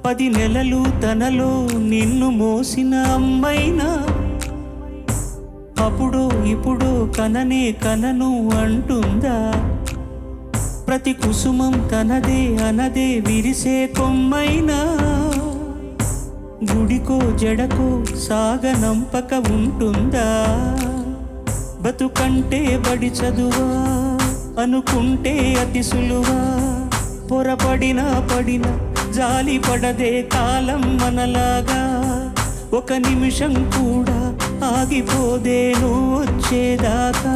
10 నెలలు తనలో నిన్ను మోసిన అమ్మైనా అప్పుడో ఇప్పుడో కననే కనను అంటుందా? ప్రతి కుసుమం తనదే అనదే విరిసే కొమ్మైనా గుడికో జడకో సాగనంపక ఉంటుందా? బతుకంటే బడి చదువా అనుకుంటే అతి సులువా? పొరపడినా పడినా జాలి పడదే కాలం మనలాగా. ఒక నిమిషం కూడా ఆగిపోదే నువ్వు వచ్చేదాకా.